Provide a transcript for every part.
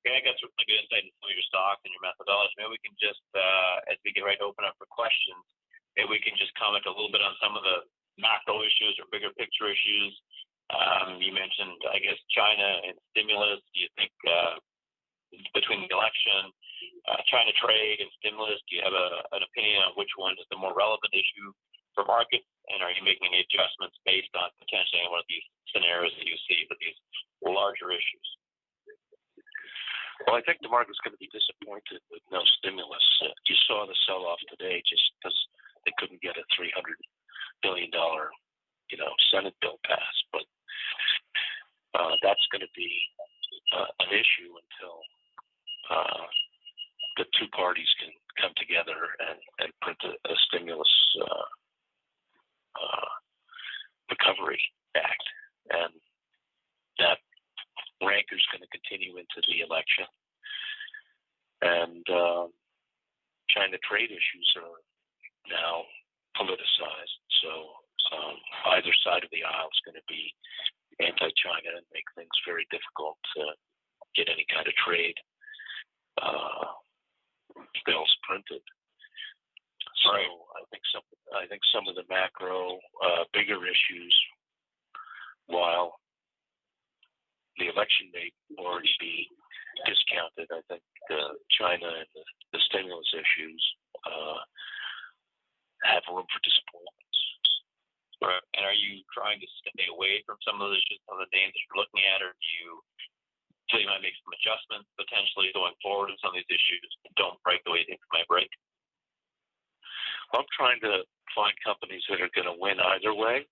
Okay, I got some really good insight into some of your stocks and your methodology. Maybe we can just, as we get ready to open up for questions, maybe we can just comment a little bit on some of the macro issues or bigger picture issues. You mentioned, I guess, China and stimulus. Do you think between the election, China trade and stimulus, do you have an opinion on which one is the more relevant issue for markets? And are you making any adjustments based on potentially one of these scenarios that you see for these larger issues? Well, I think the market's going to be disappointed with no stimulus. You saw the sell-off today just because they couldn't get a $300 billion, Senate bill passed. But that's going to be an issue until the two parties can come together and print a stimulus recovery act, and that rancor's going to continue into the election. And China trade issues are now politicized, so either side of the aisle is going to be anti-China and make things very difficult to get any kind of trade bills printed. So I think some of the macro bigger issues, while the election may already be discounted, I think China and the stimulus issues have room for disappointments. Right. And are you trying to stay away from some of those issues, some of the names that you're looking at, or do you feel you might make some adjustments potentially going forward in some of these issues that don't break the way you think they might break? Well, I'm trying to find companies that are going to win either way.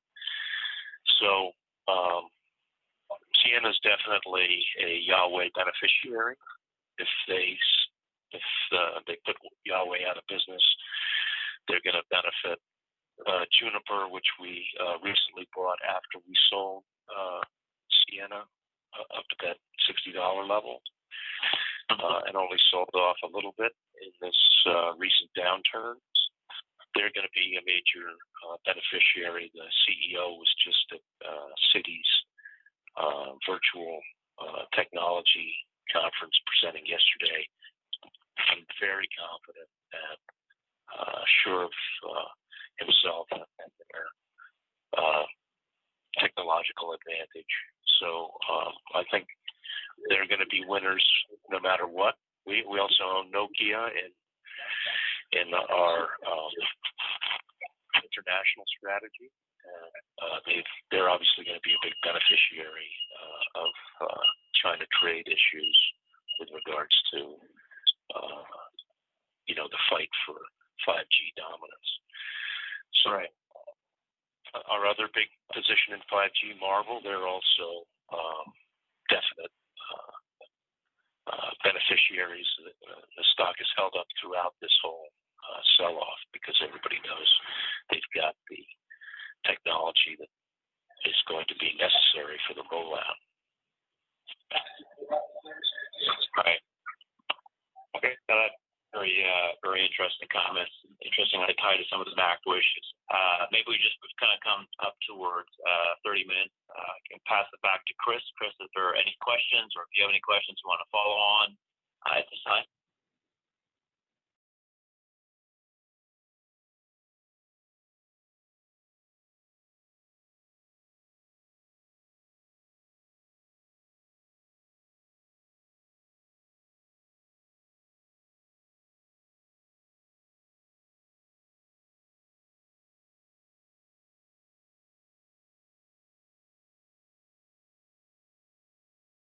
So Ciena is definitely a Huawei beneficiary. If they put Huawei out of business, they're going to benefit. Juniper, which we recently bought after we sold Ciena up to that $60 level, and only sold off a little bit in this recent downturn. They're going to be a major beneficiary. The CEO was just at Citi's virtual technology conference presenting yesterday. I'm very confident and sure of himself and their technological advantage. So I think they're going to be winners no matter what. We also own Nokia in our international strategy. They're obviously going to be a big beneficiary of China trade issues with regards to the fight for 5G dominance. So our other big position in 5G, Marvell, they're also definite beneficiaries. The stock is held up throughout this whole sell-off because everybody knows they've got the technology that is going to be necessary for the rollout. Right. Okay. Very interesting comments. Interesting. I tie to some of the macro issues. Maybe we've kind of come up towards 30 minutes. I can pass it back to Chris. Chris, if there are any questions or if you have any questions you want to follow on at this time.